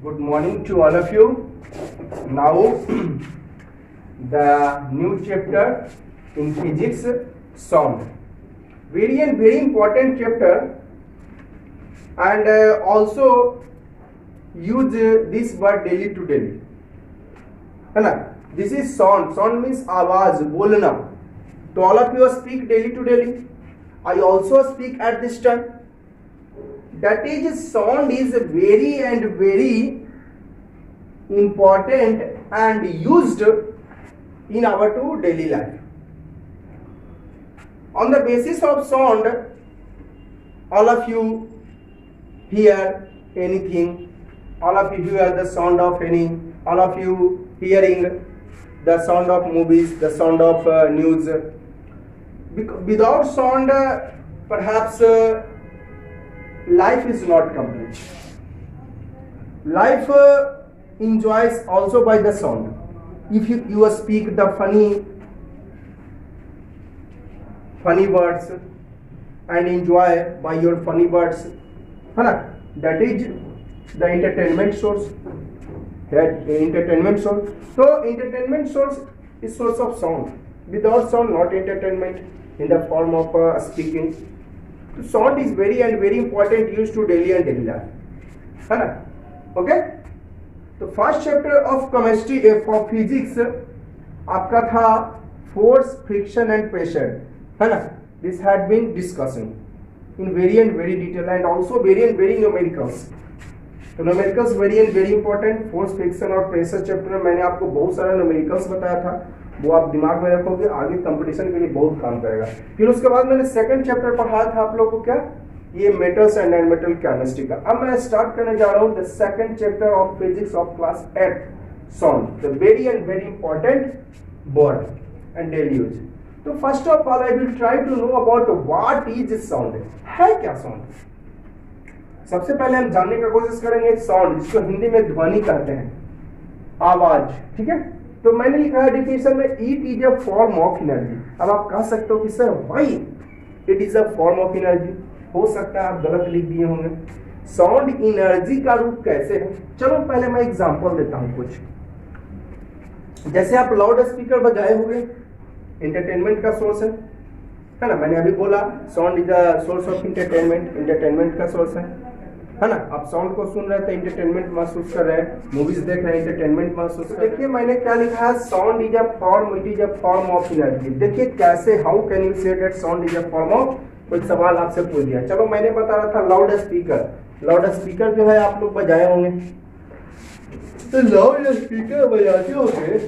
Good morning to all of you. Now the new chapter in physics, sound. Very and very important chapter, and also use this word daily to daily. है ना? This is sound. Sound means आवाज, बोलना. तो all of you speak daily to daily. I also speak at this time. That is, sound is very and very important and used in our daily life. On the basis of sound, all of you hear anything, all of you hear the sound of any, all of you hearing the sound of movies, the sound of news. Without sound, perhaps life is not complete. Life enjoys also by the sound. If you speak the funny words and enjoy by your funny words, that is the entertainment source. Entertainment source. So entertainment source is source of sound. Without sound, not entertainment in the form of speaking. So sound is very and very important, used to daily and daily life. है ना? Okay? तो first chapter of chemistry for physics आपका था force, friction and pressure, है ना? This had been discussing in very and very detail and also very and very numericals. तो numericals very and very important. Force, friction और pressure chapter में मैंने आपको बहुत सारा न्यूमेरिकल्स बताया था, वो आप दिमाग में रखोगे, आगे कंपटीशन के लिए बहुत काम करेगा. फिर उसके बाद मैंने सेकंड चैप्टर पढ़ाया था आप लोगों को, क्या ये metals and non metal chemistry का. अब मैं स्टार्ट करने जा रहा हूँ the second chapter of physics of class 8, sound, the very and very important word and daily use. तो first of all I will try to know about what is sound. है क्या साउंड? सबसे पहले हम जानने का कोशिश करेंगे साउंड, जिसको हिंदी में ध्वनि कहते हैं, आवाज. ठीक है, तो मैंने लिखा है डिफिनेशन में, it is a form of energy. अब आप कह सकते हो कि sir why it is a form of energy. हो सकता है आप गलत लिख दिए होंगे. साउंड एनर्जी का रूप कैसे है? चलो पहले मैं एग्जांपल देता हूं कुछ. जैसे आप लाउड स्पीकर बजाए होंगे, एंटरटेनमेंट का सोर्स है ना? मैंने अभी बोला sound is a source of entertainment का सोर्स है ना? आप साउंड को सुन रहे थे, एंटरटेनमेंट महसूस कर रहे हैं, मूवीज देख रहे हैं, एंटरटेनमेंट महसूस कर रहे हैं. देखिए मैंने क्या लिखा है, sound is a form, it is a form of energy. देखिए कैसे, how can you say that sound is a form of. कोई सवाल आपसे पूछ दिया. चलो मैंने बता रहा था लाउड स्पीकर. लाउड स्पीकर जो है आप लोग बजाए होंगे, तो लाउड स्पीकर बजाते होंगे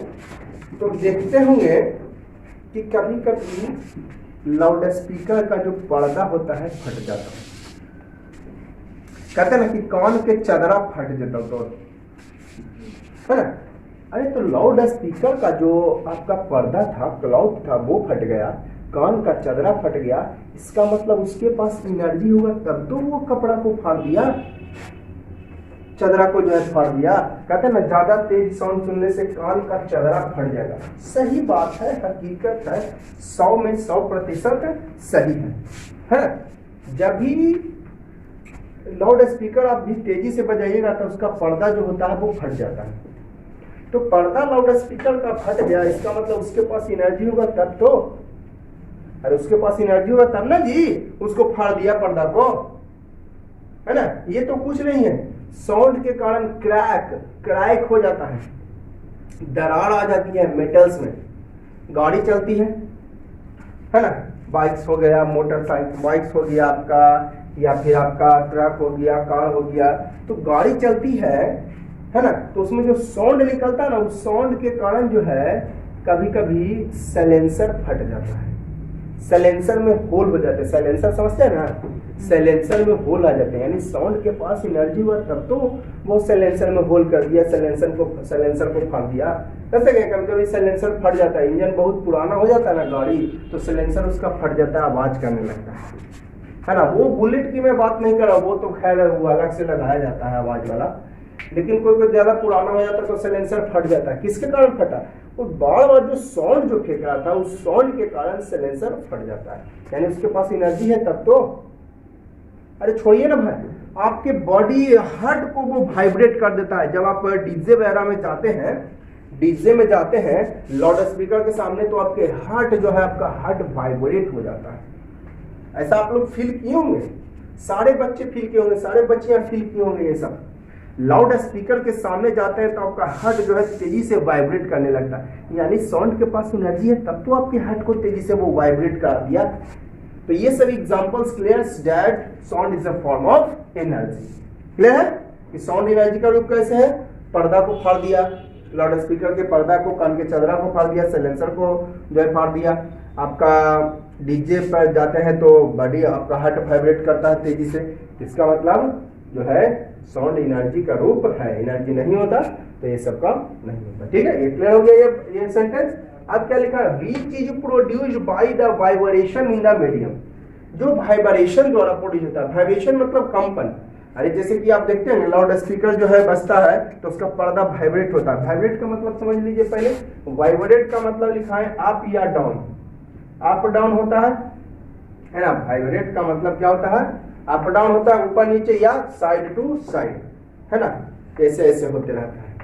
तो देखते होंगे कि कभी कभी लाउड स्पीकर का जो पर्दा होता है फट जाता है. कहते हैं ना कि कान के चदरा फट जाता तो, है ना? अरे तो लाउड स्पीकर का जो आपका पर्दा था, क्लॉथ था, वो फट गया, कान का चदरा फट गया. इसका मतलब उसके पास एनर्जी होगा तब तो वो कपड़ा को फाड़ दिया, चदरा को जो है फाड़ दिया. कहते हैं ना ज्यादा तेज साउंड सुनने से कान का चदरा फट जाएगा. सही बात है, हकीकत है, 100 में 100% सही है. जब भी लाउड स्पीकर आप भी तेजी से बजाइएगा तो उसका पर्दा जो होता है वो फट जाता है. तो पर्दा लाउड स्पीकर का फट गया, इसका मतलब उसके पास एनर्जी होगा तब तो. अरे उसके पास एनर्जी होगा तब ना जी, उसको फाड़ दिया पर्दा को, है ना? ये तो कुछ नहीं है. साउंड के कारण क्रैक हो जाता है, दरार आ जाती है मेटल्स में. गाड़ी चलती है ना? बाइक्स हो गया, मोटरसाइकिल बाइक्स हो गया आपका, या फिर आपका ट्रक हो गया, कार हो गया. तो गाड़ी चलती है ना? तो उसमें जो साउंड निकलता है ना, उस साउंड के कारण जो है कभी कभी साइलेंसर फट जाता है, साइलेंसर में होल हो जाते हैं. साइलेंसर समझते हैं ना? साइलेंसर में होल आ जाते हैं, यानी साउंड के पास एनर्जी हुआ तब तो वो साइलेंसर में होल कर दिया, साइलेंसर को फाड़ दिया. कैसे क्या, कभी कभी साइलेंसर फट जाता है. इंजन बहुत पुराना हो जाता है ना गाड़ी, तो साइलेंसर उसका फट जाता है, आवाज करने लगता है ना? वो बुलेट की मैं बात नहीं कर रहा, वो तो खैर वो अलग से लगाया जाता है आवाज वाला. लेकिन कोई ज्यादा पुराना हो जाता है तो साइलेंसर फट जाता है. किसके कारण फटा? वो बार बार जो साउंड जो फेंक रहा था, उस साउंड के कारण साइलेंसर फट जाता है, यानी उसके पास एनर्जी है तब तो. अरे छोड़िए ना भाई, आपके बॉडी हार्ट को वो वाइब्रेट कर देता है। जब आप डीजे वगैरह में जाते हैं, डीजे में जाते हैं लाउड स्पीकर के सामने, तो आपके हार्ट जो है, आपका हार्ट वाइब्रेट हो जाता है। ऐसा आप लोग फील किए होंगे, सारे बच्चे फील किए होंगे, सारे बच्चियां फील किए होंगे। ये सब लाउड स्पीकर के सामने जाते हैं तो आपका हार्ट जो है तेजी से वाइब्रेट करने लगता है। यानी साउंड के पास एनर्जी है, तब तो आपके हार्ट को तेजी से वो वाइब्रेट कर दिया। तो ये सभी examples clears that sound is a form of energy. Clear है कि साउंड एनर्जी का रूप कैसे है? पर्दा को फाड़ दिया, लाउड स्पीकर के पर्दा को, कान के चदरा को फाड़ दिया, साइलेंसर को जो है फाड़ दिया। आपका डीजे पर जाते हैं तो बॉडी, आपका हार्ट वाइब्रेट करता है तेजी से। इसका मतलब जो है साउंड एनर्जी का रूप है। एनर्जी नहीं होता तो ये सब काम नहीं होता। ठीक है, ये क्लियर हो गया ये सेंटेंस। अब क्या लिखा है? Which is produced by the vibration in the medium. जो वाइब्रेशन द्वारा प्रोड्यूस होता है, वाइब्रेशन मतलब कंपन। अरे जैसे कि आप देखते हैं लाउड स्पीकर जो है बजता है तो उसका पर्दा वाइब्रेट होता है। वाइब्रेट का मतलब समझ लीजिए पहले। वाइब्रेट का मतलब लिखा है अप या डाउन, अप डाउन होता है ना। वाइब्रेट का मतलब क्या होता है? अप डाउन होता है, ऊपर नीचे या साइड टू साइड, है ना। ऐसे ऐसे होते रहता है,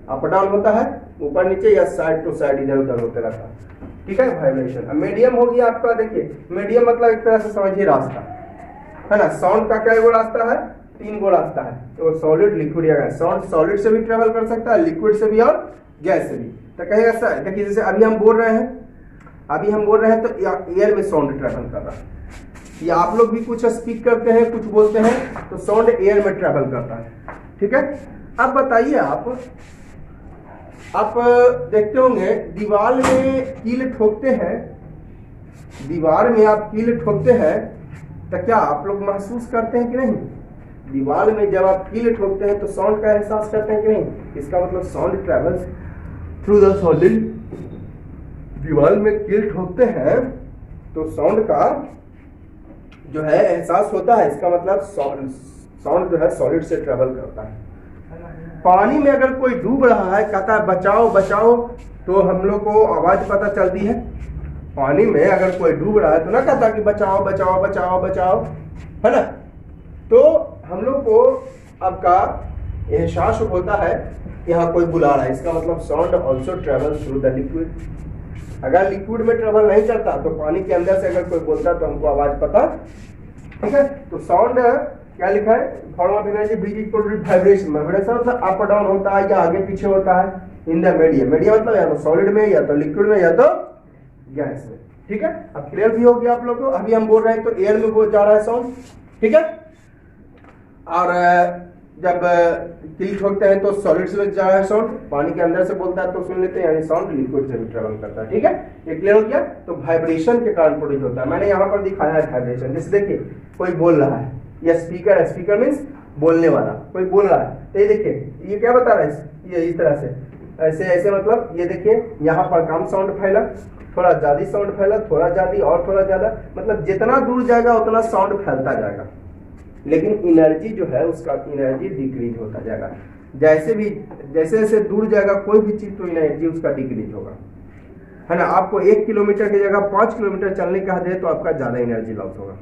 अप डाउन होता है, ऊपर नीचे या साइड टू साइड इधर उधर होते रहता है। ठीक है, वाइब्रेशन। मीडियम हो गया आपका, देखिए मीडियम मतलब एक तरह से समझिए रास्ता, है ना। साउंड का क्या वो रास्ता है? 3 गो रास्ता है। तो सॉलिड, लिक्विड या गैस। साउंड सॉलिड से भी ट्रेवल कर सकता है, लिक्विड से भी और गैस से भी। तो कहेगा सर, देखिए जैसे अभी हम बोल रहे हैं, तो एयर में साउंड ट्रेवल कर रहा है। या आप लोग भी कुछ स्पीक करते हैं, कुछ बोलते हैं, तो साउंड एयर में ट्रेवल करता है। ठीक है, अब बताइए आप देखते होंगे दीवार में कील ठोकते हैं, दीवार में आप कील ठोकते हैं तो क्या आप लोग महसूस करते हैं कि नहीं? दीवार में जब आप कील ठोकते हैं तो साउंड का एहसास करते हैं कि नहीं? इसका मतलब sound travels through the solid. दीवार में कील ठोकते हैं तो साउंड का जो है एहसास होता है। इसका मतलब साउंड जो है सॉलिड से ट्रेवल करता है। पानी में अगर कोई डूब रहा है, कहता है बचाओ बचाओ, तो हम लोग को आवाज पता चलती है। पानी में अगर कोई डूब रहा है तो ना कहता कि बचाओ बचाओ बचाओ बचाओ, है ना। तो हम लोग को आपका एहसास होता है कि यहाँ कोई बुला रहा है। इसका मतलब sound also travel through the liquid. अगर लिक्विड में ट्रेवल नहीं करता तो पानी के अंदर से अगर कोई बोलता तो हमको आवाज पता। ठीक है, तो साउंड क्या लिखा है? Form of energy which is produced vibration. Vibration मतलब अप डाउन होता है या आगे पीछे होता है इन द मीडियम। मीडियम मतलब या तो सॉलिड में, या तो लिक्विड में, या तो गैस में। ठीक है, अब क्लियर भी हो गया आप लोग को। अभी हम बोल रहे हैं तो एयर में वो जा रहा है साउंड। ठीक है, और जब कील ठोकते हैं तो सॉलिड से जा रहा है साउंड, पानी के अंदर से बोलता है तो सुन लेते हैं, यानी साउंड लिक्विड से भी ट्रेवल करता है। ठीक है, ये क्लियर हो गया। तो वाइब्रेशन के कारण प्रोड्यूस होता है। मैंने यहाँ पर दिखाया है वाइब्रेशन। जैसे देखिए कोई बोल रहा है, या स्पीकर है, स्पीकर मीन्स बोलने वाला, कोई बोल रहा है। तो ये देखिए ये क्या बता रहा है? ये इस तरह से ऐसे ऐसे, मतलब ये देखिए यहाँ पर कम साउंड फैला, थोड़ा ज्यादा साउंड फैला, थोड़ा ज्यादा और थोड़ा ज्यादा, मतलब जितना दूर जाएगा उतना साउंड फैलता जाएगा। लेकिन एनर्जी जो है उसका एनर्जी डिक्रीज होता जाएगा। जैसे जैसे दूर जाएगा कोई भी चीज तो एनर्जी उसका डिक्रीज होगा, है ना। आपको 1 किलोमीटर की जगह 5 किलोमीटर चलने का दे तो आपका ज्यादा एनर्जी लॉस होगा।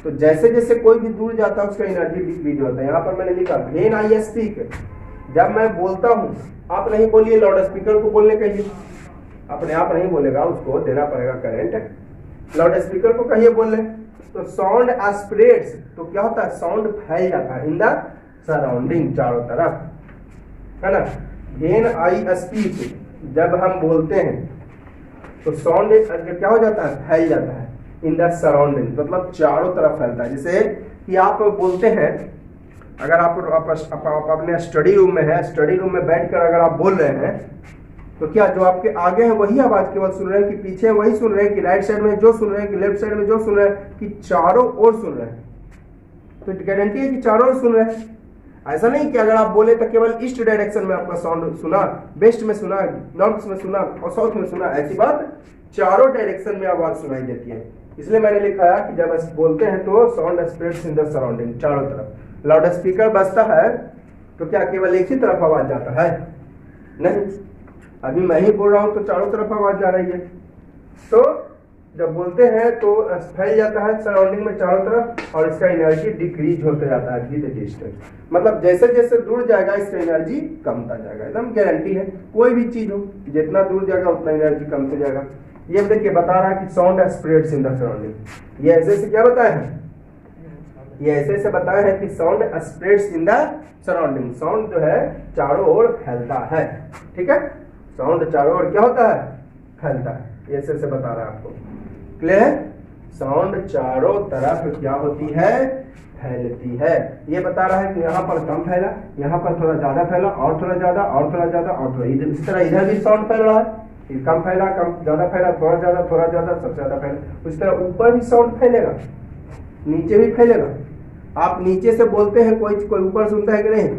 तो जैसे जैसे कोई भी दूर जाता है उसका एनर्जी डिक्रीज होता है। यहाँ पर मैंने लिखा व्हेन आई स्पीक, जब मैं बोलता हूँ। आप नहीं बोलिए, लाउड स्पीकर को बोलने कहिए, अपने आप नहीं बोलेगा, उसको देना पड़ेगा करंट। लाउड स्पीकर को कहिए बोलने। तो साउंड स्प्रेड्स, तो क्या होता है? साउंड फैल जाता है इन द सराउंडिंग, चारों तरफ, है ना। व्हेन आई स्पीक, जब हम बोलते हैं तो साउंड क्या हो जाता है? फैल जाता है इन द सराउंडिंग, मतलब चारों तरफ फैलता है। जैसे कि आप बोलते हैं, अगर आप अपने स्टडी रूम में है, स्टडी रूम में बैठकर अगर आप बोल रहे हैं तो क्या जो आपके आगे है वही आवाज केवल सुन रहे हैं, कि पीछे वही सुन रहे हैं, कि राइट साइड में जो सुन रहे हैं, कि लेफ्ट साइड में जो सुन रहे हैं, कि चारों ओर सुन रहे हैं? तो गारंटी है कि चारों ओर सुन रहे हैं। ऐसा नहीं कि अगर आप बोले तो केवल ईस्ट डायरेक्शन में आपका साउंड सुना, वेस्ट में सुना, नॉर्थ में सुना और साउथ में सुना, ऐसी बात चारों डायरेक्शन में आवाज सुनाई देती है। इसलिए मैंने लिखा है कि जब बोलते हैं तो sound spreads in the surrounding, चारों तरफ। लाउड स्पीकर बजता है तो क्या केवल एक ही तरफ आवाज जाता है? नहीं, अभी मैं ही बोल रहा हूं तो चारों तरफ आवाज जा रही है। तो जब बोलते हैं तो फैल जाता है सराउंडिंग में चारों तरफ और इसका एनर्जी डिक्रीज होते जाता है विद डिस्टेंस। मतलब जैसे जैसे दूर जाएगा इसका एनर्जी कमता जाएगा, एकदम गारंटी है। कोई भी चीज हो जितना दूर जाएगा उतना एनर्जी कमते जाएगा। ये देखिए बता रहा है कि sound spreads in the surrounding. ये ऐसे से क्या बताया है, ये ऐसे से बताया है कि sound spreads in the surrounding. Sound जो है चारों ओर फैलता है, ठीक है। साउंड चारों ओर क्या होता है, फैलता है। ये ऐसे से बता रहा है आपको, क्लियर है। साउंड चारों तरफ क्या होती है, फैलती है। ये बता रहा है कि यहाँ पर कम फैला, यहाँ पर थोड़ा ज्यादा फैला, और थोड़ा ज्यादा, और थोड़ा ज्यादा, और थोड़ा इधर, इस तरह इधर भी साउंड फैल रहा है। कम फैला, कम ज्यादा फैला, थोड़ा ज्यादा, सबसे ज्यादा फैला। उस तरह ऊपर भी साउंड फैलेगा, नीचे भी फैलेगा। आप नीचे से बोलते हैं, कोई ऊपर सुनता है कि नहीं?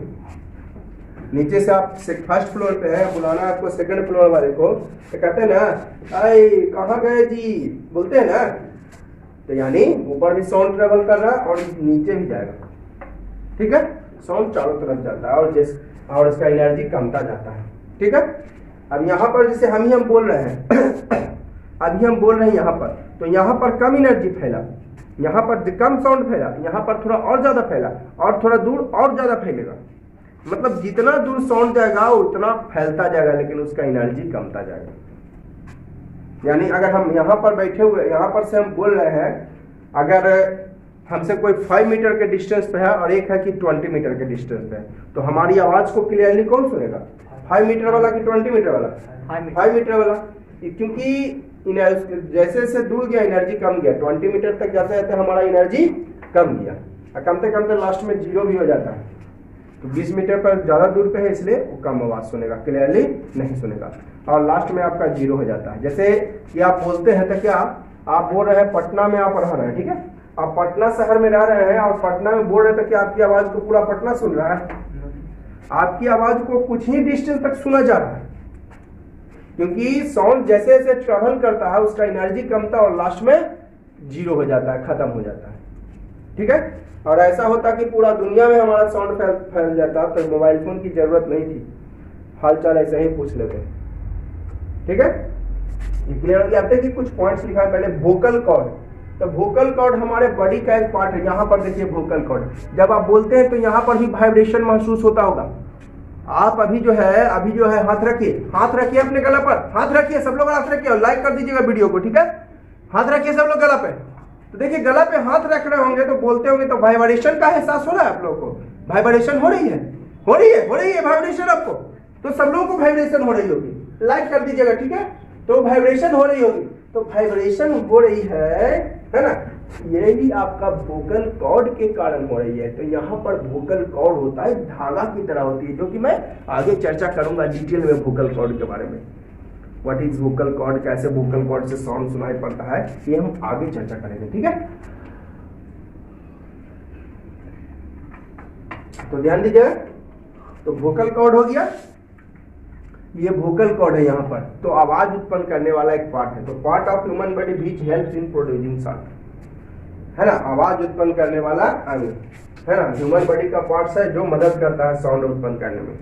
नीचे से आप फर्स्ट फ्लोर पे है, बुलाना आपको सेकंड फ्लोर वाले को, तो कहते हैं ना आई कहाँ गए जी, बोलते हैं ना। तो यानी ऊपर भी साउंड ट्रेवल कर रहा है और नीचे भी जाएगा, ठीक है। साउंड चारों तरफ जाता है और इसका एनर्जी कमता जाता है, ठीक है। अब यहाँ पर जैसे हम बोल रहे हैं अभी हम बोल रहे हैं यहाँ पर, तो यहाँ पर कम एनर्जी फैला, यहाँ पर कम साउंड फैला, यहाँ पर थोड़ा और ज्यादा फैला, और थोड़ा दूर और ज्यादा फैलेगा। मतलब जितना दूर साउंड जाएगा उतना फैलता जाएगा, लेकिन उसका एनर्जी कमता जाएगा। यानी अगर हम यहाँ पर बैठे हुए, यहाँ पर से हम बोल रहे हैं, अगर हमसे कोई 5 मीटर के डिस्टेंस पे है और एक है कि 20 मीटर के डिस्टेंस पे है, तो हमारी आवाज को क्लियरली कौन सुनेगा, 5 मीटर वाला कि 20 मीटर वाला? 5 मीटर वाला। क्योंकि जैसे जैसे दूर गया एनर्जी कम गया, 20 मीटर तक जाते जाते हमारा एनर्जी कम गया, और कमते कमते लास्ट में जीरो भी हो जाता है। तो 20 मीटर पर ज्यादा दूर पे है, इसलिए वो कम आवाज सुनेगा, क्लियरली नहीं सुनेगा, और लास्ट में आपका जीरो हो जाता है। जैसे कि आप बोलते हैं तो क्या आप बोल रहे हैं पटना में आप रह रहे हैं, ठीक है। आप पटना शहर में रह रहे हैं और पटना में बोल रहे थे कि आपकी आवाज को पूरा पटना सुन रहा है। आपकी आवाज को कुछ ही डिस्टेंस तक सुना जा रहा है, क्योंकि साउंड जैसे जैसे ट्रेवल करता है उसका एनर्जी कमता और लास्ट में जीरो हो जाता है, खत्म हो जाता है, ठीक है। और ऐसा होता कि पूरा दुनिया में हमारा साउंड फैल जाता, तो मोबाइल फोन की जरूरत नहीं थी, हालचाल ऐसे ही पूछ लेते, ठीक है। ये क्लियर हो गया? आप देखिए कुछ पॉइंट्स लिखा है पहले। वोकल कॉर्ड, तो वोकल कॉर्ड हमारे बॉडी का एक पार्ट है। यहाँ पर देखिए वोकल कॉर्ड, जब आप बोलते हैं तो यहाँ पर भी वाइब्रेशन महसूस होता होगा। आप अभी जो है हाथ रखिए अपने गला पर, हाथ रखिए, सब लोग हाथ रखिए और लाइक कर दीजिएगा वीडियो को, ठीक है। हाथ रखिए सब लोग गला पे। तो देखिए गला पे हाथ रख रहे होंगे तो बोलते होंगे तो वाइब्रेशन का एहसास हो रहा है आप लोगों को? वाइब्रेशन हो रही है वाइब्रेशन आपको, तो सब लोगों को वाइब्रेशन हो रही होगी, लाइक कर दीजिएगा, ठीक है। तो वाइब्रेशन हो रही होगी, तो वाइब्रेशन हो रही है ना, यही आपका वोकल कॉर्ड के कारण हो रही है। तो यहाँ पर वोकल कॉर्ड होता है, धागा की तरह होती है, जो कि मैं आगे चर्चा करूंगा डिटेल में वोकल कॉर्ड के बारे में। व्हाट इज वोकल कॉर्ड, कैसे वोकल कॉर्ड से साउंड सुनाई पड़ता है, ये हम आगे चर्चा करेंगे, ठीक है। तो ध्यान दीजिए, तो वोकल कॉर्ड हो गया, ये वोकल कॉर्ड है यहाँ पर, तो आवाज उत्पन्न करने वाला एक पार्ट है। तो part of human body which helps in producing sound, है ना, आवाज उत्पन्न करने वाला अंग, है ना। ह्यूमन बॉडी का पार्ट है जो मदद करता है साउंड उत्पन्न करने में,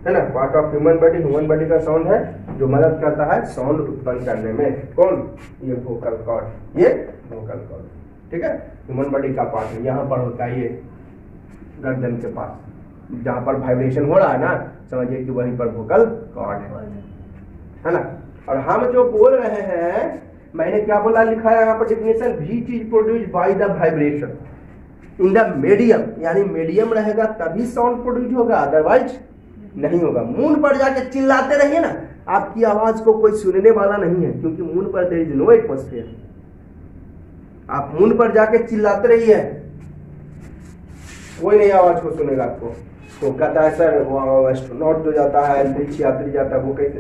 है ना। पार्ट ऑफ ह्यूमन बॉडी का साउंड है जो मदद करता है साउंड उत्पन्न करने में। कौन? ये वोकल कॉर्ड, ये वोकल कॉर्ड, ठीक है। ह्यूमन बॉडी का पार्ट है, यहाँ पर होता है ये गर्दन के पास, जहां पर वाइब्रेशन हो रहा है ना, समझिए कि वहीं पर वोकल कॉर्ड है ना। और हम जो बोल रहे हैं, मैंने क्या बोला, लिखा है यहाँ पर definition, which is produced by the vibration in the medium, यानी मीडियम रहेगा तभी साउंड प्रोड्यूस होगा, अदरवाइज नहीं होगा। मून पर जाके चिल्लाते रहिए ना, आपकी आवाज को कोई सुनने वाला नहीं है, क्योंकि मून पर देयर इज नो एटमॉस्फेयर। आप मून पर जाके चिल्लाते रहिए, कोई नहीं आवाज को सुनेगा आपको। तो कहता है सर वो एस्ट्रोनॉट जो जाता है, अंतरिक्ष यात्री जाता है, वो कैसे?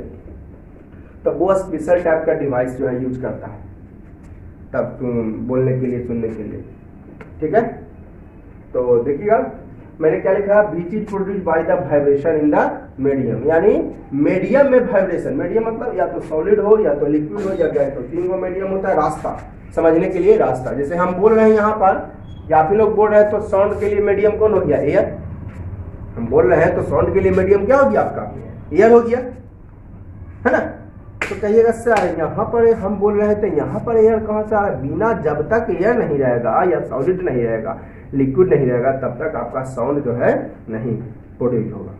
तो वो स्पेशल टाइप का डिवाइस जो है यूज करता है तब बोलने के लिए, सुनने के लिए, ठीक है। तो देखिएगा मैंने क्या लिखा, which is produced by the vibration in the medium, यानी मीडियम में वाइब्रेशन। मीडियम मतलब या तो सॉलिड हो, या तो लिक्विड हो, या गैस हो, तीन को मीडियम होता है। रास्ता समझने के लिए, रास्ता, जैसे हम बोल रहे हैं यहाँ पर, या फिर लोग बोल रहे हैं, तो साउंड के लिए मीडियम कौन हो गया? एयर। हम बोल रहे हैं तो साउंड के लिए मीडियम क्या हो गया आपका? एयर हो गया, है ना। तो कहिएगा सर यहाँ पर हम बोल रहे थे यहाँ पर एयर कहाँ से आ रहा है? बिना जब तक एयर नहीं रहेगा या सॉलिड नहीं रहेगा, लिक्विड नहीं रहेगा, तब तक आपका साउंड जो है नहीं प्रोड्यूस होगा।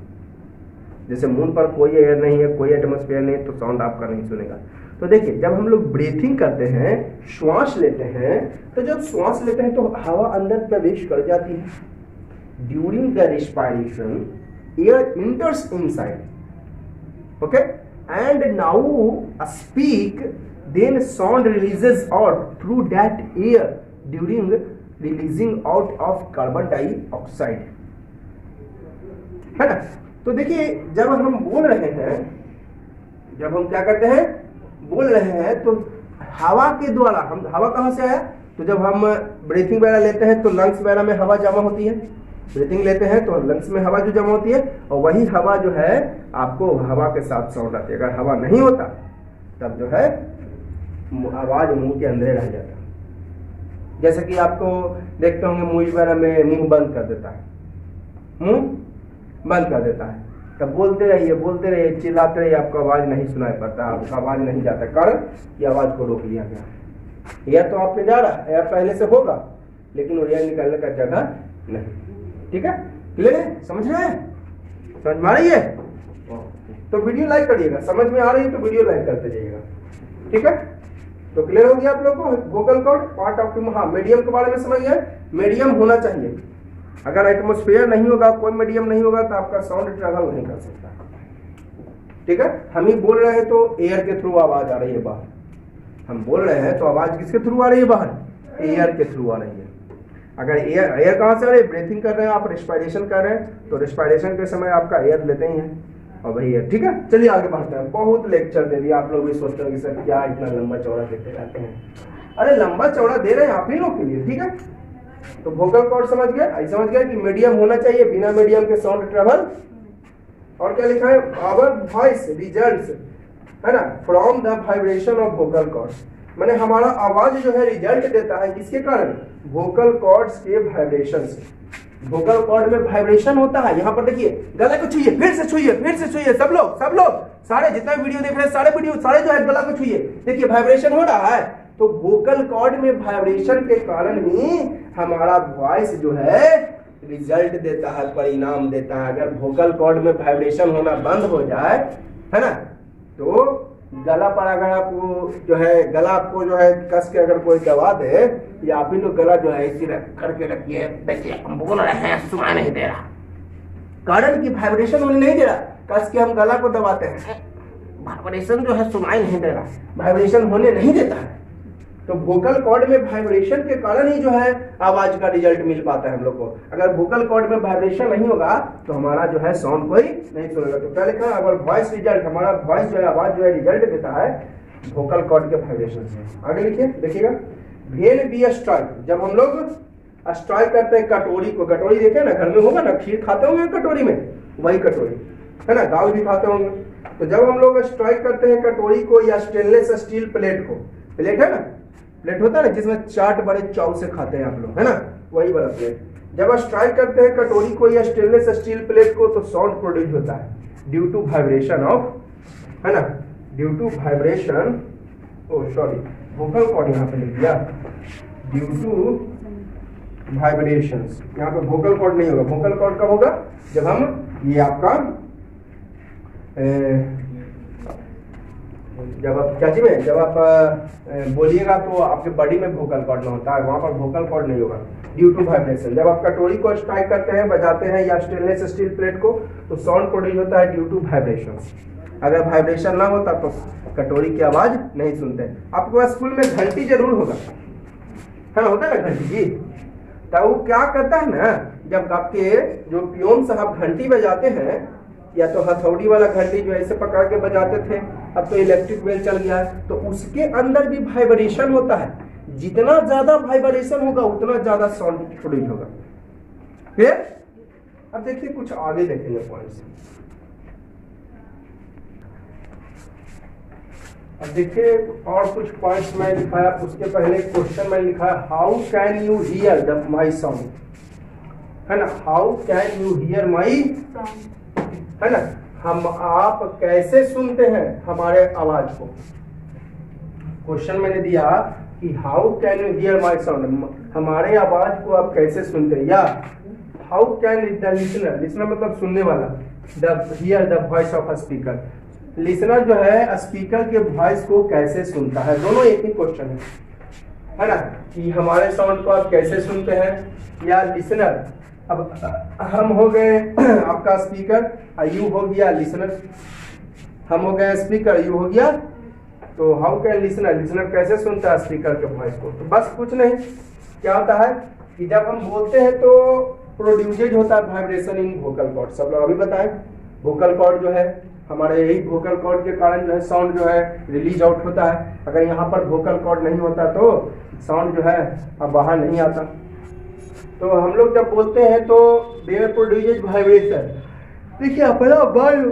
जैसे मून पर कोई एयर नहीं है, कोई एटमॉस्फेयर नहीं, तो साउंड आपका नहीं सुनेगा। तो देखिए जब हम लोग ब्रीथिंग करते हैं, श्वास लेते हैं, तो जब श्वास लेते हैं तो हवा अंदर प्रवेश कर जाती है। During the respiration air enters inside, okay, and now speak, then sound releases out through that air during releasing out of carbon dioxide, है ना। तो देखिए जब हम बोल रहे हैं, जब हम क्या करते हैं, बोल रहे हैं, तो हवा के द्वारा, हम हवा कहाँ से आया, तो जब हम ब्रीथिंग वगैरह लेते हैं तो लंग्स वगैरह में हवा जमा होती है। ब्रीथिंग लेते हैं तो लंग्स में हवा जो जमा होती है, और वही हवा जो है आपको हवा के साथ साउंड आती है। अगर हवा नहीं होता तब जो है आवाज मुंह के अंदर रह जाता। जैसे कि आपको देखते होंगे मूवी वगैरह में मुंह बंद कर देता है, मुंह बंद कर देता है, तब बोलते रहिए, चिल्लाते रहिए, आपको आवाज नहीं सुनाई पड़ता, आपका आवाज नहीं जाता, कारण ये आवाज को रोक लिया गया। एयर तो आप पे जा रहा है, एयर पहले से होगा, लेकिन वो एयर निकलने का जगह नहीं। ठीक है, क्लियर है, समझ रहे हैं, समझ में आ रही है? तो वीडियो लाइक करिएगा, समझ में आ रही है तो वीडियो लाइक करते जाइएगा। ठीक है, तो क्लियर हो गया आप लोगों को vocal cord part of the, हाँ मीडियम के बारे में समझ गए, मीडियम होना चाहिए। अगर एटमॉस्फेयर नहीं होगा, कोई मीडियम नहीं होगा, तो आपका साउंड ट्रैवल नहीं कर सकता। ठीक है, हम ही बोल रहे हैं तो एयर के थ्रू आवाज आ रही है बाहर, हम बोल रहे हैं तो आवाज किसके थ्रू आ रही है बाहर, एयर के थ्रू आ रही है। अगर एयर कहाँ से आ रही है, ब्रीथिंग कर रहे हैं आप, रेस्पिरेशन कर रहे हैं, तो रेस्पिरेशन के समय आपका एयर लेते ही हैं और वही है। ठीक है, चलिए आगे बढ़ते हैं। बहुत लेक्चर दे दिया, आप लोग भी सोचते हैं कि सर क्या इतना लंबा चौड़ा देते रहते हैं। अरे लंबा चौड़ा दे रहे हैं आप ही लोग के लिए। ठीक है, तो वोकल कॉर्ड समझ गए, आई समझ गए कि मीडियम होना चाहिए, बिना मीडियम के साउंड ट्रेवल। और क्या लिखा है, आवर वॉइस रिजल्ट्स, है ना, from the vibration of vocal cord, माने हमारा आवाज जो है रिजल्ट देता है किसके कारण, वोकल कॉर्ड्स के वाइब्रेशन से। वोकल कॉर्ड में वाइब्रेशन होता है, यहाँ पर देखिए गला को छूइए, फिर से छूइए, सब लोग सारे जितना वीडियो देख रहे हैं, सारे जो है गला को छूइए, देखिए वाइब्रेशन हो रहा है। तो वोकल कॉर्ड में वाइब्रेशन के कारण ही हमारा वॉइस जो है रिजल्ट देता है, परिणाम देता है। अगर वोकल कॉर्ड में वाइब्रेशन होना बंद हो जाए, है ना, तो गला पर अगर आपको जो है, गला आपको जो है कस के अगर कोई दबा दे, या आप ही लोग गला जो है इसी करके रखिए, देखिए हम बोल रहे हैं सुनाई नहीं दे रहा, कारण की वाइब्रेशन होने नहीं दे रहा, कस के हम गला को दबाते हैं, वाइब्रेशन जो है सुनाई नहीं दे रहा, वाइब्रेशन होने नहीं देता है। तो वोकल कॉर्ड में वाइब्रेशन के कारण ही जो है आवाज का रिजल्ट मिल पाता है हम लोग को। अगर वोकल कॉर्ड में वाइब्रेशन नहीं होगा तो हमारा जो है साउंड कोई नहीं सुनेगा। तो क्या लिखा है, अगर वॉइस रिजल्ट, हमारा वॉइस जो है, आवाज जो है रिजल्ट देता है वोकल कॉर्ड के वाइब्रेशन से। आगे लिखिए, देखिएगा, व्हेन वी स्ट्राइक, जब हम लोग स्ट्राइक करते हैं कटोरी को, कटोरी देखे ना, घर में होगा ना, खीर खाते होंगे कटोरी में, वही कटोरी है ना, दाल भी खाते होंगे। तो जब हम लोग स्ट्राइक करते हैं कटोरी को या स्टेनलेस स्टील प्लेट को, प्लेट है ना, प्लेट होता है ना जिसमें चाट बड़े चाव से खाते हैं आप लोग, है ना, वही वाला प्लेट, जब स्ट्राइक करते हैं कटोरी को या स्टेनलेस स्टील प्लेट को, तो साउंड प्रोड्यूस होता है ड्यू टू वाइब्रेशन ऑफ, है ना, due to vibration, vocal cord यहाँ पे लिख दिया, ड्यू टू वाइब्रेशंस। यहाँ पे वोकल कॉर्ड नहीं होगा, वोकल कॉर्ड कब होगा, जब हम ये आपका जब आप चाची में जब आप बोलिएगा तो आपके बॉडी में वोकल कॉर्ड ना होता है, वहां पर वोकल कॉर्ड नहीं होगा, ड्यू टू वाइब्रेशन। जब आप कटोरी को स्ट्राइक करते हैं, बजाते हैं, या स्टेनलेस स्टील प्लेट को, तो साउंड प्रोड्यूस होता है ड्यू टू वाइब्रेशन। अगर वाइब्रेशन ना होता तो कटोरी की आवाज नहीं सुनते। आपको स्कूल में घंटी जरूर होगा, है ना, होता है ना घंटी जी, तो वो क्या करता है ना, जब आपके जो पियोन साहब घंटी बजाते हैं, या तो हथौड़ी वाला घंटी जो ऐसे पकड़ के बजाते थे, अब तो इलेक्ट्रिक बेल चल गया है, तो उसके अंदर भी वाइब्रेशन होता है। जितना ज्यादा वाइब्रेशन होगा उतना ज्यादा साउंड प्रोड्यूस होगा। फिर अब देखिए कुछ आगे देखेंगे पॉइंट्स। अब देखिए और कुछ पॉइंट्स मैं लिखाया, उसके पहले क्वेश्चन में लिखा है, how can you here the my sound, है ना, हाउ कैन यू हियर माई, है ना, हम आप कैसे सुनते हैं हमारे आवाज को। क्वेश्चन मैंने दिया कि how can you here my sound, हमारे आवाज को आप कैसे सुनते हैं, या how can the listener, listener मतलब सुनने वाला, the here the voice of a speaker, listener जो है स्पीकर के वॉइस को कैसे सुनता है। दोनों एक ही क्वेश्चन है ना, कि हमारे साउंड को आप कैसे सुनते हैं या लिसनर। अब हम हो गए आपका स्पीकर, यू हो गया लिसनर, हम हो गए स्पीकर, यू हो गया, तो हाउ कैन लिसनर, लिसनर कैसे सुनता है स्पीकर के वॉइस को। तो बस कुछ नहीं, क्या होता है कि जब हम बोलते हैं तो प्रोड्यूसेज होता है वाइब्रेशन इन वोकल कॉर्ड। सब लोग अभी बताएं, वोकल कॉर्ड जो है हमारे यही वोकल कॉर्ड के कारण जो है साउंड जो है रिलीज आउट होता है। अगर यहाँ पर वोकल कॉर्ड नहीं होता तो साउंड जो है अब बाहर नहीं आता। तो हम लोग जब बोलते हैं तो देयर प्रोड्यूसेज वाइब्रेशन। देखिए अपना वर्ड,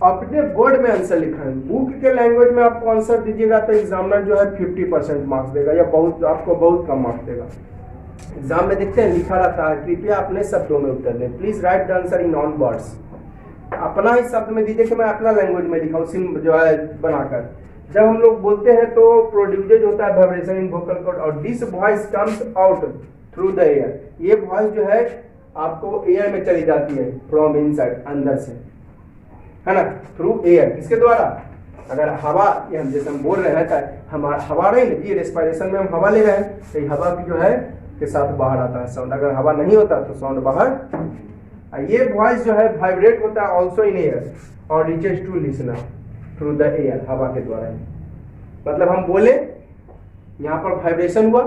अपने वर्ड में आंसर लिखा है, बुक के लैंग्वेज में आपको आंसर दीजिएगा तो एग्जामिनर जो है 50% मार्क्स देगा या बहुत आपको बहुत कम मार्क्स देगा। एग्जाम में देखते हैं लिखा रहता है कृपया अपने शब्दों में उत्तर दें, please right the answer in on words. अपना ही शब्द में दीजिए कि मैं अपना लैंग्वेज में लिखा हूँ, सिम जो है बनाकर। जब हम लोग बोलते हैं तो प्रोड्यूसेज होता है वाइब्रेशन इन वोकल कॉर्ड और this voice comes out through the air. ये वॉइस जो है आपको एयर में चली जाती है फ्रॉम इनसाइड, अंदर से, है ना, थ्रू एयर। किसके द्वारा, अगर हवा, ये हम जैसे हम बोल रहे हैं हमारा हवा रही ना, ये रेस्पिरेशन में हम हवा ले रहे हैं तो ये हवा की जो है के साथ बाहर आता है साउंड। अगर हवा नहीं होता तो साउंड बाहर। ये वॉइस जो है वाइब्रेट होता है ऑल्सो इन एयर और reaches to listener through the air, हवा के द्वारा। मतलब हम बोले यहाँ पर वाइब्रेशन हुआ,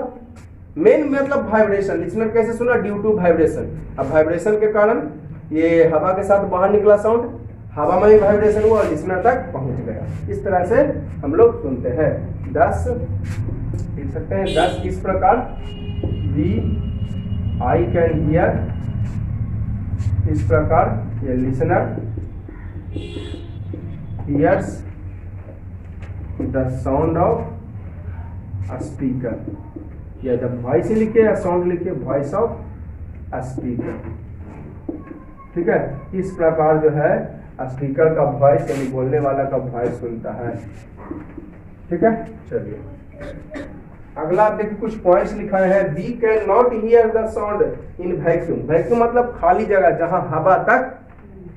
मेन मतलब वाइब्रेशन, लिसनर कैसे सुना, ड्यू टू वाइब्रेशन। अब वाइब्रेशन के कारण ये हवा के साथ बाहर निकला साउंड, हवा में ही वाइब्रेशन हुआ और लिसनर तक पहुंच गया। इस तरह से हम लोग सुनते हैं। 10 लिख सकते हैं, 10 इस प्रकार वी आई कैन हियर, इस प्रकार ये listener hears the sound of a speaker, या जब वॉइस लिखे या साउंड लिखे वॉइस ऑफ अ स्पीकर। ठीक है, इस प्रकार जो है स्पीकर का वॉइस यानी बोलने वाला का वॉइस सुनता है। ठीक है, चलिए अगला आप देखिए कुछ पॉइंट्स लिखाए हैं। We can not hear the sound in vacuum. Vacuum मतलब खाली जगह जहां हवा तक,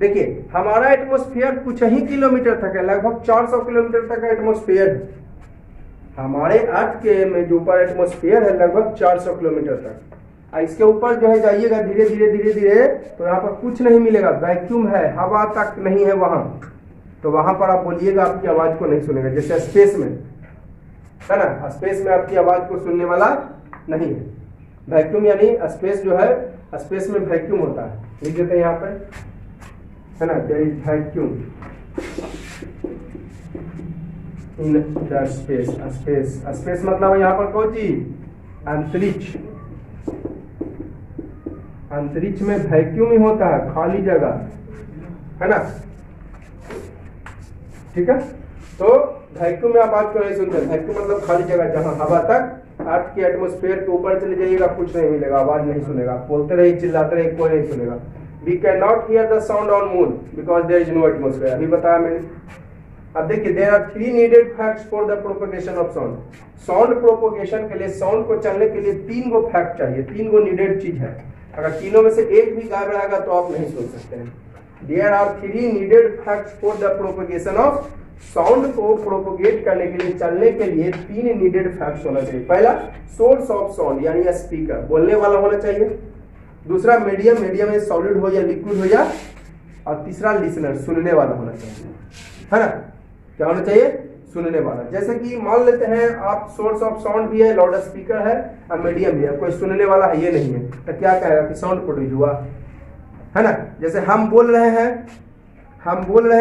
देखिए हमारा एटमॉस्फेयर कुछ ही किलोमीटर तक है, लगभग 400 किलोमीटर तक का एटमॉस्फेयर है। हमारे अर्थ के में जो ऊपर एटमॉस्फेयर है लगभग 400 किलोमीटर तक। इसके ऊपर जो है जाइएगा धीरे धीरे धीरे धीरे तो यहाँ पर कुछ नहीं मिलेगा, वैक्यूम है, हवा तक नहीं है वहां। तो वहां पर आप बोलिएगा आपकी आवाज को नहीं सुनेगा। जैसे स्पेस में है ना, स्पेस में आपकी आवाज को सुनने वाला नहीं है। वैक्यूम यानी स्पेस जो है, स्पेस में वैक्यूम होता है, लिख देते हैं यहाँ पे, है ना, there is vacuum in the space. Space space मतलब यहाँ पर कौन चीज, अंतरिक्ष। अंतरिक्ष में वैक्यूम ही होता है, खाली जगह, है ना। ठीक है, तो वैक्यूम में आप बात को नहीं सुनते। वैक्यूम मतलब खाली जगह जहां हवा तक अर्थ के एटमॉस्फेयर के ऊपर चले जाइएगा कुछ नहीं मिलेगा, आवाज नहीं सुनेगा, बोलते रहिए चिल्लाते रहिए कोई नहीं सुनेगा। We can not hear the sound on moon because there is no atmosphere, अभी बताया मैंने। अब देखिए there are 3 needed facts for the propagation of sound. Sound propagation के लिए, साउंड को चलने के लिए 3 गो फैक्ट चाहिए, 3 गो नीडेड चीज है। अगर तीनों में से एक भी गायब रहेगा तो आप नहीं सुन सकते हैं। There are 3 needed facts for the propagation of sound को प्रोपोगेट करने के लिए, चलने के लिए 3 नीडेड फैक्ट्स होना चाहिए। पहला सोर्स ऑफ साउंड यानी स्पीकर, बोलने वाला होना चाहिए। दूसरा मीडियम, मीडियम में सॉलिड हो या लिक्विड हो या, और तीसरा लिसनर, सुनने वाला होना चाहिए, है ना। क्या होना चाहिए, सुनने वाला। जैसे कि मान लेते हैं आप सोर्स ऑफ साउंड भी है, लाउड स्पीकर है और मीडियम भी है, कोई सुनने वाला है ये नहीं है, तो क्या कहेगा कि साउंड प्रोड्यूस हुआ, है ना। जैसे हम बोल रहे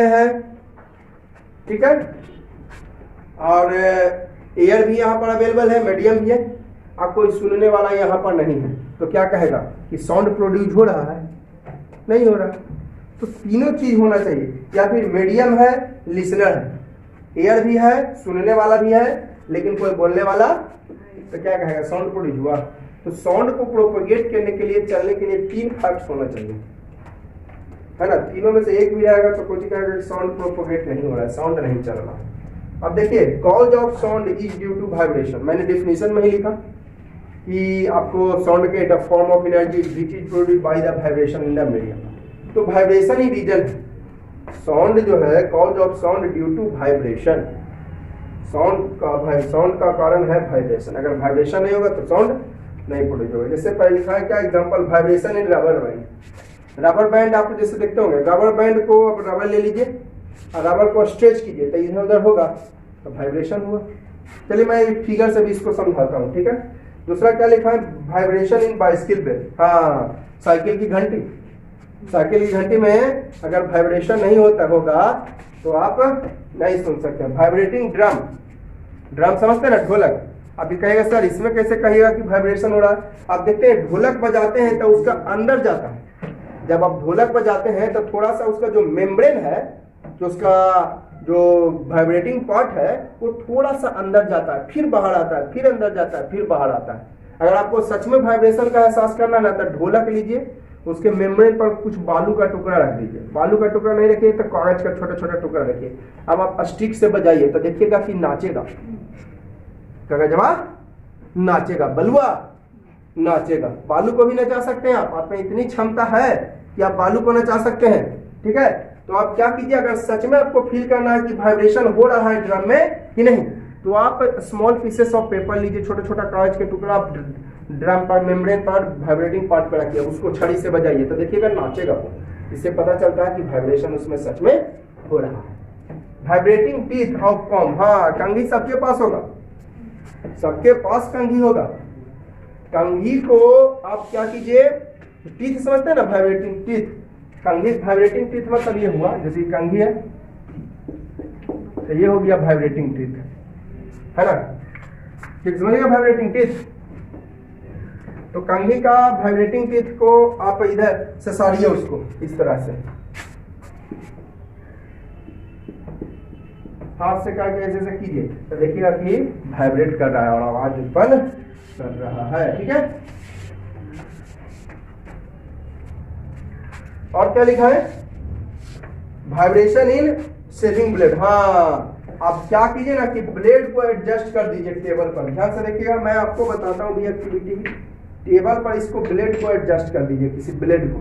हैं, ठीक है, और एयर भी यहाँ पर अवेलेबल है, मीडियम भी है, अब कोई सुनने वाला यहाँ पर नहीं है, तो क्या कहेगा कि साउंड प्रोड्यूस हो रहा है, नहीं हो रहा। तो तीनों चीज होना चाहिए, या फिर मीडियम है, लिसनर है, एयर भी है, सुनने वाला भी है, लेकिन कोई बोलने वाला, तो क्या कहेगा साउंड प्रोड्यूस हुआ। तो साउंड को प्रोपोगेट करने के लिए, चलने के लिए 3 फैक्ट्स होना चाहिए, है ना, तीनों में से एक भी आएगा तो कोई कहेगा कि साउंड प्रोपोगेट नहीं हो रहा है, साउंड नहीं चल रहा है। अब देखिए cause of sound is due to vibration, मैंने डेफिनेशन में ही लिखा कि आपको साउंड के the form of energy which is produced by the vibration in the medium, तो वाइब्रेशन ही रीजन है। साउंड जो है cause of sound due to vibration, sound का कारण है वाइब्रेशन, अगर वाइब्रेशन नहीं होगा तो साउंड नहीं प्रोड्यूस होगा। जैसे पहले लिखा है क्या example, vibration in rubber band. Rubber band आप जैसे देखते होंगे, रबर बैंड को अब रबर ले लीजिए और रबर को स्ट्रेच कीजिए तो इधर उधर होगा तो वाइब्रेशन हुआ। चलिए मैं फिगर से भी इसको समझाता हूँ, ठीक है। दूसरा क्या लिखा है, वाइब्रेशन इन बाइसिकल बेल, हाँ साइकिल की घंटी, साइकिल की घंटी में अगर वाइब्रेशन नहीं होता होगा तो आप नहीं सुन सकते। वाइब्रेटिंग ड्रम, ड्रम समझते हैं ना, ढोलक। अभी कहेगा सर इसमें कैसे कहिएगा कि वाइब्रेशन हो रहा है, आप देखते हैं ढोलक बजाते हैं तो उसका अंदर जाता है, जब आप ढोलक बजाते हैं तो थोड़ा सा उसका जो मेम्ब्रेन है, जो उसका जो वाइब्रेटिंग पार्ट है वो थोड़ा सा अंदर जाता है, फिर बाहर आता है, फिर अंदर जाता है, फिर बाहर आता है। अगर आपको सच में वाइब्रेशन का एहसास करना ना तो ढोलक लीजिए, उसके मेम्ब्रेन पर कुछ बालू का टुकड़ा रख दीजिए, बालू का टुकड़ा नहीं रखिए तो कागज का छोटा छोटा टुकड़ा रखिए। अब आप स्टिक से बजाइए तो देखिएगा कि नाचेगा, क्या जवाब, नाचेगा, बलुआ नाचेगा। बालू को भी नचा सकते हैं आप में इतनी क्षमता है कि आप बालू को नचा सकते हैं, ठीक है। तो आप क्या कीजिए, अगर सच में आपको फील करना है कि वाइब्रेशन हो रहा है ड्रम में कि नहीं, तो आप स्मॉल पीसेस ऑफ पेपर लीजिए, छोटा छोटा कागज के टुकड़ा आप ड्रम पर मेम्ब्रेन पर वाइब्रेटिंग पार्ट पर रखिए, उसको छड़ी से बजाइए तो देखिएगा नाचेगा वो। इससे पता चलता है कि वाइब्रेशन उसमें सच में हो रहा है। वाइब्रेटिंग टीथ ऑफ कॉम, हाँ कंघी सबके पास होगा, सबके पास कंघी होगा। कंघी को आप क्या कीजिए, टीथ समझते हैं ना, वाइब्रेटिंग टीथ, कंघी वाइब्रेटिंग टीथ मतलब ये हुआ, जैसे कंघी है तो ये हो गया वाइब्रेटिंग टीथ, है ना, ठीक समझिएगा वाइब्रेटिंग टीथ। तो कंघी का वाइब्रेटिंग टीथ को आप इधर से साड़िए उसको इस तरह से, हाथ से करके ऐसे ऐसे कीजिए तो देखिएगा कि वाइब्रेट कर रहा है और आवाज उत्पन्न कर रहा है, ठीक है। और क्या लिखा है, वाइब्रेशन इन शेविंग ब्लेड, हाँ आप क्या कीजिए ना कि ब्लेड को एडजस्ट कर दीजिए टेबल पर, ध्यान से देखिएगा, मैं आपको बताता हूँ भी एक्टिविटी, टेबल पर इसको ब्लेड को एडजस्ट कर दीजिए, किसी ब्लेड को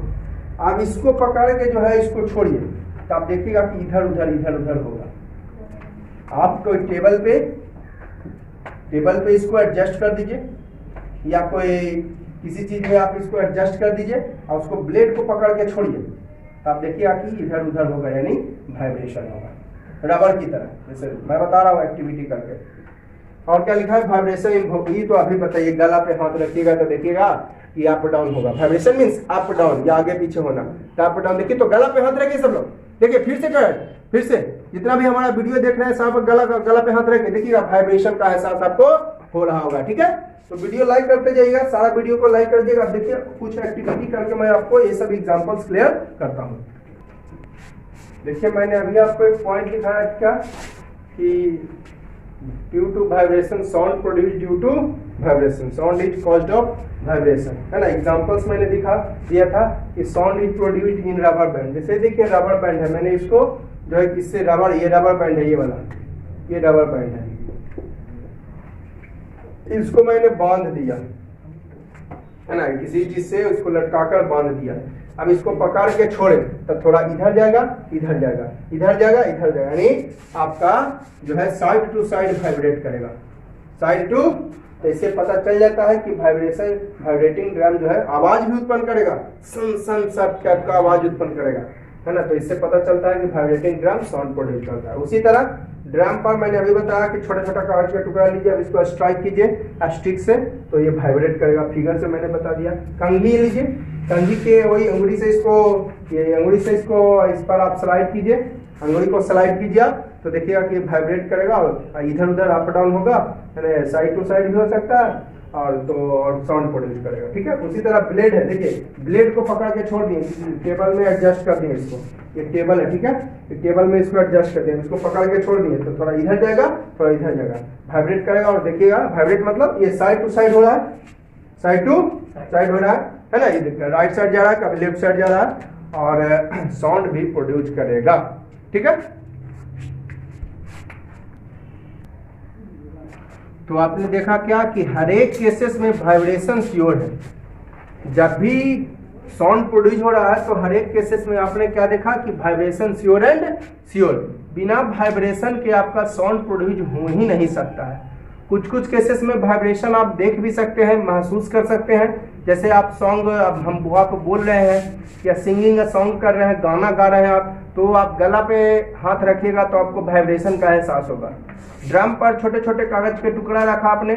आप इसको पकड़ के जो है इसको छोड़िए तो आप देखिएगा कि इधर उधर होगा। आप कोई टेबल पे इसको एडजस्ट कर दीजिए या कोई किसी चीज में आप इसको एडजस्ट कर दीजिए और उसको ब्लेड को पकड़ के छोड़िए तो आप देखिएगा कि इधर उधर होगा, यानी वाइब्रेशन होगा, रबर की तरह, जैसे मैं बता रहा हूँ एक्टिविटी करके। और क्या लिखा है, वाइब्रेशन इन भोगी, तो अभी बताइए, गला पे हाथ रखिएगा तो देखिएगा कि अप डाउन होगा। वाइब्रेशन मीन्स अप डाउन या आगे पीछे होना, तो अप डाउन देखिए, तो गला पे हाथ रखिए सब लोग, देखिए फिर से करें, फिर से जितना भी हमारा वीडियो देख रहे हैं सब गला पे हाथ रखें, देखिएगा वाइब्रेशन का एहसास आपको हो रहा होगा, ठीक है। तो वीडियो लाइक करते जाइएगा, सारा वीडियो को लाइक कर दिएगा। देखिए कुछ एक्टिविटी करके मैं आपको ये सब एग्जांपल्स क्लियर करता हूँ। देखिए मैंने अभी आपको एक पॉइंट दिखाया क्या कि due to vibration sound produce due to vibration, sound is caused of vibration, है ना। एग्जांपल्स मैंने दिया था कि sound is produced in rubber band, जैसे देखिए रबर बैंड है, मैंने इसको जो है किससे रबर, ये रबर बैंड है, ये वाला ये रबर बैंड है, इसको मैंने बांध दिया, है ना, किसी चीज से उसको लटकाकर बांध दिया। अब इसको पकड़ के छोड़े तो थोड़ा इधर जाएगा, इधर जाएगा, इधर जाएगा, इधर जाएगा, यानी आपका जो है साइड टू साइड वाइब्रेट करेगा, साइड टू। तो इससे पता चल जाता है कि वाइब्रेटिंग ड्रम जो है आवाज भी उत्पन्न करेगा, सन सन सब टाइप का आवाज उत्पन्न करेगा, है ना। तो इससे पता चलता है कि वाइब्रेटिंग ड्रम साउंड प्रोड्यूस करता है। उसी तरह ड्रम पर मैंने अभी बताया कि छोटा छोटा कागज का टुकड़ा लीजिए, अब इसको स्ट्राइक कीजिए स्टिक से तो ये वाइब्रेट करेगा, फिगर से मैंने बता दिया। कंघी लीजिए, कंघी के वही अंगुली से इसको, ये अंगुली से इसको इस पर आप स्लाइड कीजिए, अंगुली को स्लाइड कीजिए तो देखिएगा कि वाइब्रेट करेगा और इधर उधर अप डाउन होगा, यानी साइड टू साइड भी हो सकता है और साउंड प्रोड्यूस करेगा, ठीक है। उसी तरह ब्लेड है, देखिए ब्लेड को पकड़ के छोड़ दिए, टेबल में एडजस्ट कर दिए इसको, ये टेबल है, ठीक है, टेबल में इसको एडजस्ट कर दिए, इसको पकड़ के छोड़ दिए तो थोड़ा इधर जाएगा, थोड़ा इधर जाएगा, वाइब्रेट करेगा। और देखिएगा वाइब्रेट मतलब ये साइड टू साइड हो रहा है, साइड टू साइड हो रहा है ना, ये देखिए राइट साइड जा रहा है, कभी लेफ्ट साइड जा रहा है, और साउंड भी प्रोड्यूस करेगा। ठीक है, तो आपने देखा क्या कि हर एक केसेस में वाइब्रेशन श्योर है। जब भी साउंड प्रोड्यूस हो रहा है तो हर एक केसेस में आपने क्या देखा कि वाइब्रेशन श्योर एंड श्योर। बिना वाइब्रेशन के आपका साउंड प्रोड्यूस हो ही नहीं सकता है। कुछ कुछ केसेस में वाइब्रेशन आप देख भी सकते हैं, महसूस कर सकते हैं। जैसे आप सॉन्ग, अब हम आप बोल रहे हैं या सिंगिंग सॉन्ग कर रहे हैं, गाना गा रहे हैं आप, तो आप गला पे हाथ रखिएगा तो आपको वाइब्रेशन का एहसास होगा। ड्रम पर छोटे छोटे कागज के टुकड़ा रखा आपने,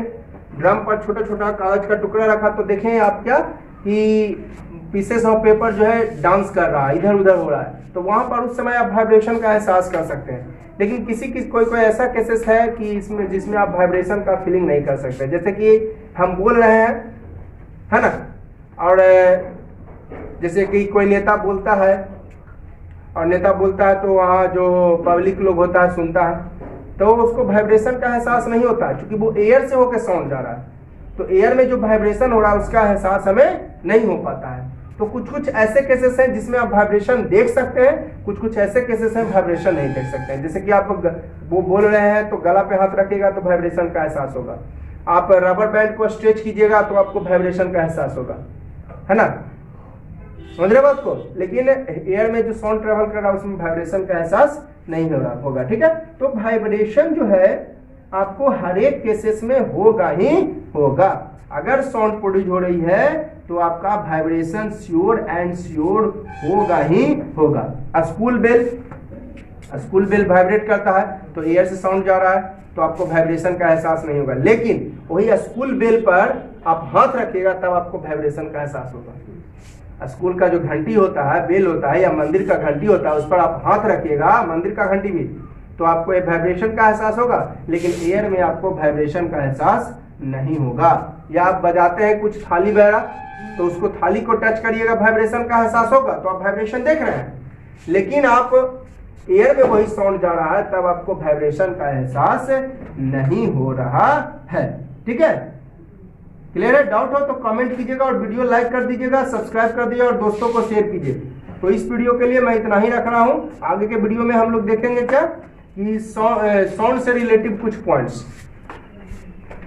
ड्रम पर छोटा छोटा कागज का टुकड़ा रखा तो देखें आप क्या कि पीसेस ऑफ पेपर जो है डांस कर रहा है, इधर उधर हो रहा है, तो वहां पर उस समय आप वाइब्रेशन का एहसास कर सकते हैं। लेकिन कोई ऐसा केसेस है कि इसमें जिसमें आप वाइब्रेशन का फीलिंग नहीं कर सकते। जैसे कि हम बोल रहे हैं, है ना, और जैसे कि कोई नेता बोलता है और नेता बोलता है तो वहाँ जो पब्लिक लोग होता है सुनता है, तो उसको वाइब्रेशन का एहसास नहीं होता है, क्योंकि वो एयर से होकर साउंड जा रहा है। तो एयर में जो वाइब्रेशन हो रहा है उसका एहसास हमें नहीं हो पाता है। तो कुछ कुछ ऐसे केसेस हैं जिसमें आप वाइब्रेशन देख सकते हैं, कुछ कुछ ऐसे केसेस हैं वाइब्रेशन नहीं देख सकते हैं। जैसे कि आप वो बोल रहे हैं तो गला पे हाथ रखिएगा तो वाइब्रेशन का एहसास होगा। आप रबर बैंड को स्ट्रेच कीजिएगा तो आपको वाइब्रेशन का एहसास होगा, है ना, समझ रहे बात को। लेकिन एयर में जो साउंड ट्रेवल कर रहा है उसमें वाइब्रेशन का एहसास नहीं हो रहा होगा। ठीक है, तो वाइब्रेशन जो है आपको हर एक केसेस में होगा ही होगा। अगर साउंड प्रोड्यूस हो रही है तो आपका वाइब्रेशन श्योर एंड श्योर होगा ही होगा। स्कूल बेल वाइब्रेट करता है तो एयर से साउंड जा रहा है तो आपको वाइब्रेशन का एहसास नहीं होगा। लेकिन वही स्कूल बेल पर आप हाथ रखिएगा तब आपको वाइब्रेशन का एहसास होगा। स्कूल का जो घंटी होता है, बेल होता है, या मंदिर का घंटी होता है, उस पर आप हाथ रखिएगा, मंदिर का घंटी भी, तो आपको एक वाइब्रेशन का एहसास होगा। लेकिन एयर में आपको वाइब्रेशन का एहसास नहीं होगा। या आप बजाते हैं कुछ थाली वगैरह तो उसको थाली को टच करिएगा, वाइब्रेशन का एहसास होगा, तो आप वाइब्रेशन देख रहे हैं। लेकिन आप एयर में वही साउंड जा रहा है तब आपको वाइब्रेशन का एहसास नहीं हो रहा है। ठीक है, क्लियर है? डाउट हो तो कमेंट कीजिएगा और वीडियो लाइक कर दीजिएगा, सब्सक्राइब कर दीजिए और दोस्तों को शेयर कीजिए। तो इस वीडियो के लिए मैं इतना ही रख रहा हूं। आगे के वीडियो में हम लोग देखेंगे क्या कि साउंड से रिलेटिव कुछ पॉइंट्स।